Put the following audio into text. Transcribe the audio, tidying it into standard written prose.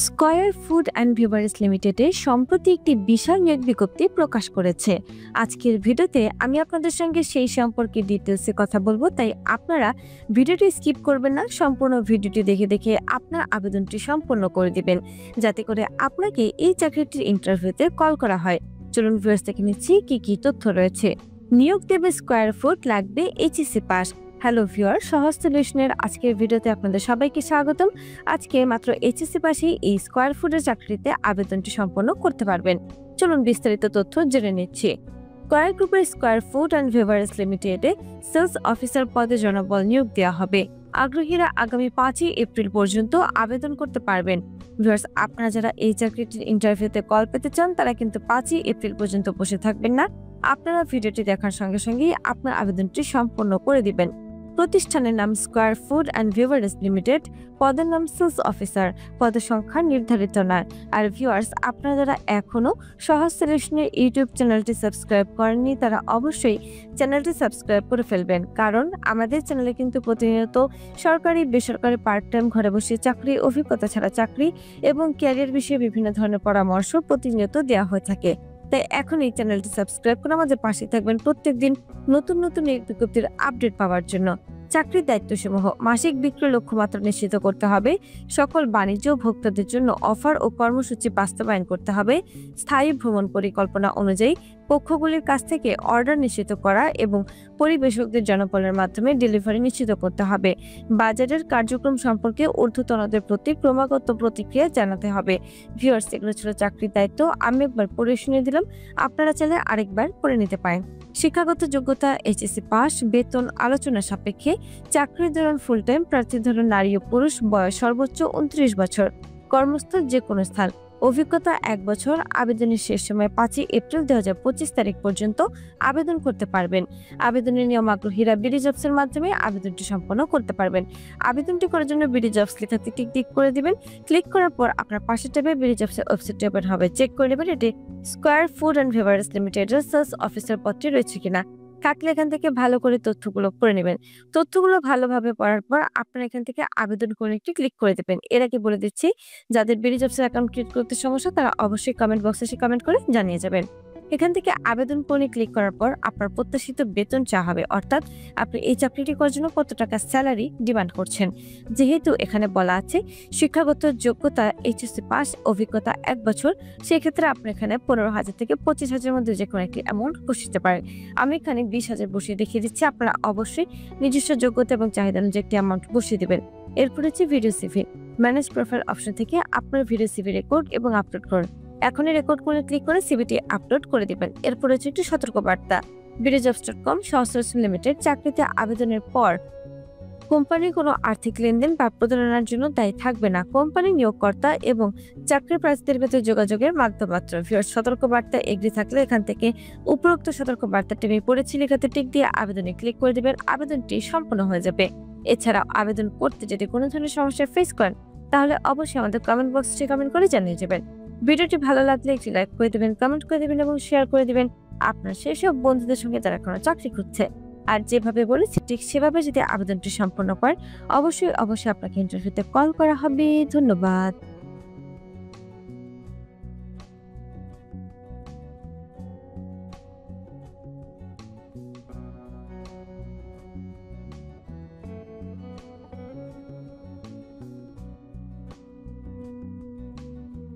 Square food and beverage লিমিটেডে সম্প্রতি একটি বিশাল নিয়োগ বিজ্ঞপ্তি প্রকাশ করেছে। আজকের ভিডিওতে আমি আপনাদের সঙ্গে সেই সম্পর্কে ডিটেলসে কথা বলবো, তাই আপনারা ভিডিওটি স্কিপ করবেন না, সম্পূর্ণ ভিডিওটি দেখে দেখে আপনার আবেদনটি সম্পন্ন করে দিবেন, যাতে করে আপনাকে এই চাকরিটির ইন্টারভিউতে কল করা হয়। চলুন ভিউয়ার্স দেখে নিচ্ছি কি কি তথ্য রয়েছে। নিয়োগ দেবে স্কয়ার ফুড, লাগবে এইচএসসি পাস। হ্যালো ভিউয়ার, সহজ সলিউশনের আজকের ভিডিওতে আপনাদের সবাইকে স্বাগতম। আজকে মাত্র এইচএসসি পাশেই এই স্কয়ার ফুডের চাকরিতে আবেদনটি সম্পন্ন করতে পারবেন। চলুন বিস্তারিত তথ্য জেনে নিচ্ছি। স্কয়ার গ্রুপের স্কয়ার ফুড অ্যান্ড বেভারেজ লিমিটেডে সেলস অফিসার পদে জনবল নিয়োগ দেওয়া হবে। আগ্রহীরা আগামী 5ই এপ্রিল পর্যন্ত আবেদন করতে পারবেন। ভিউয়ার্স, আপনারা যারা এই চাকরিটির ইন্টারভিউতে কল পেতে চান তারা কিন্তু 5ই এপ্রিল পর্যন্ত বসে থাকবেন না। আপনারা ভিডিওটি দেখার সঙ্গে সঙ্গেই আপনার আবেদনটি সম্পন্ন করে দিবেন। প্রতিষ্ঠানের নাম square food and beverage limited, পদের নাম সেলস অফিসার, পদের সংখ্যা নির্ধারিত নয়। আর ভিউয়ার্স, আপনারা যারা এখনো সহজ সলিউশনের ইউটিউব চ্যানেলটি সাবস্ক্রাইব করেননি তারা অবশ্যই চ্যানেলটি সাবস্ক্রাইব করে ফেলবেন, কারণ আমাদের চ্যানেলে কিন্তু প্রতিনিয়ত সরকারি বেসরকারি পার্ট টাইম ঘরে বসে চাকরি, অভিজ্ঞতা ছাড়া চাকরি এবং ক্যারিয়ার বিষয়ে বিভিন্ন ধরনের পরামর্শ প্রতিনিয়ত দেওয়া হয়ে থাকে। তাই এখন এই চ্যানেলটি সাবস্ক্রাইব করে আমাদের পাশে থাকবেন প্রত্যেকদিন নতুন নতুন নিয়োগ বিজ্ঞপ্তির আপডেট পাওয়ার জন্য। চাকরির দায়িত্বসমূহ: মাসিক বিক্রয় লক্ষ্যমাত্রা নিশ্চিত করতে হবে, সকল বাণিজ্য ভোক্তাদের জন্য অফার ও কর্মসূচি বাস্তবায়ন করতে হবে, স্থায়ী ভ্রমণ পরিকল্পনা অনুযায়ী পক্ষগুলির কাছ থেকে অর্ডার নিশ্চিত করা এবং পরিবেশকদের জনবলের মাধ্যমে ডেলিভারি নিশ্চিত করতে হবে, বাজারের কার্যক্রম সম্পর্কে ঊর্ধ্বতনদের প্রতি ক্রমাগত প্রতিক্রিয়া জানাতে হবে। ভিউয়ার্স, এগুলো ছিল চাকরির দায়িত্ব। আমি একবার পড়ে শুনে দিলাম, আপনারা চাইলে আরেকবার পড়ে নিতে পারেন। শিক্ষাগত যোগ্যতা এইচএসসি পাস, বেতন আলোচনা সাপেক্ষে, চাকরির ধরন ফুল টাইম, প্রার্থীর ধরন নারী ও পুরুষ, বয়স সর্বোচ্চ 29 বছর, কর্মস্থল যে কোনো স্থান, অভিজ্ঞতা 1 বছর। আবেদনের শেষ সময় 5ই এপ্রিল 2025 তারিখ পর্যন্ত আবেদন করতে পারবেন। আবেদনের নিয়ম: আগ্রহীরা বিডি জবসের মাধ্যমে আবেদনটি সম্পন্ন করতে পারবেন। আবেদনটি করার জন্য বিডি জবস লেখাতে ক্লিক করে দিবেন। ক্লিক করার পর আপনার পাশের ট্যাবে বিডি জবসের ওয়েবসাইট ওপেন হবে। চেক করে নেবেন এটি স্কয়ার ফুড অ্যান্ড বেভারেজ লিমিটেডের সেলস অফিসার পদটি রয়েছে কিনা। থাকলে এখান থেকে ভালো করে তথ্যগুলো পড়ে নেবেন। তথ্যগুলো ভালোভাবে পড়ার পর আপনারা এখান থেকে আবেদন করে একটি ক্লিক করে দেবেন। এর আগে বলে দিচ্ছি, যাদের বিডি জবসের অ্যাকাউন্ট ক্রিয়েট করতে সমস্যা তারা অবশ্যই কমেন্ট বক্সে এসে কমেন্ট করে জানিয়ে যাবেন। এখান থেকে আবেদন করে ক্লিক করার পর আপনার প্রত্যাশিত বেতন চা হবে, অর্থাৎ আপনি এই চাকরিটি করার জন্য কত টাকা স্যালারি ডিমান্ড করছেন। যেহেতু এখানে বলা আছে শিক্ষাগত যোগ্যতা এইচএসসি পাস, অভিজ্ঞতা 1 বছর, সেক্ষেত্রে আপনি এখানে 15,000 থেকে 25,000 মধ্যে যে কোনো একটি অ্যামাউন্ট বসাতে পারেন। আমি এখানে 20,000 বসিয়ে দেখিয়ে দিচ্ছি। আপনারা অবশ্যই নিজস্ব যোগ্যতা এবং চাহিদা অনুযায়ী একটি অ্যামাউন্ট বসিয়ে দেবেন। এরপর হচ্ছে video CV. Manage profile option থেকে আপনার ভিডিও সিভি রেকর্ড এবং আপলোড করুন। এখনই রেকর্ড করে ক্লিক করে সিভিটি আপলোড করে দিবেন। এরপর হচ্ছে একটি সতর্কবার্তা: বিডিজবস.com সহজ সলিউশন লিমিটেড চাকরিতে আবেদনের পর কোম্পানির কোনো আর্থিক লেনদেন বা প্রতারণার জন্য দায়ী থাকবে না। কোম্পানি নিয়োগকর্তা এবং চাকরির প্রার্থীদের ভেতর যোগাযোগের মাধ্যম মাত্র। সতর্কবার্তা এগ্রি থাকলে এখান থেকে উপরোক্ত সতর্কবার্তাটি আমি পড়েছি লেখাতে টিক দিয়ে আবেদনে ক্লিক করে দিবেন। আবেদনটি সম্পন্ন হয়ে যাবে। এছাড়াও আবেদন করতে যদি কোনো ধরনের সমস্যা ফেস করেন তাহলে অবশ্যই আমাদের কমেন্ট বক্সে কমেন্ট করে জানিয়ে যাবেন। ভিডিওটি ভালো লাগলে একটি লাইক করে দেবেন, কমেন্ট করে দেবেন এবং শেয়ার করে দিবেন আপনার সেসব বন্ধুদের সঙ্গে যারা কোনো চাকরি খুঁজছে। আর যেভাবে বলেছি ঠিক সেভাবে যদি আবেদনটি সম্পন্ন করেন অবশ্যই আপনাকে ইন্টারভিউতে কল করা হবে। ধন্যবাদ।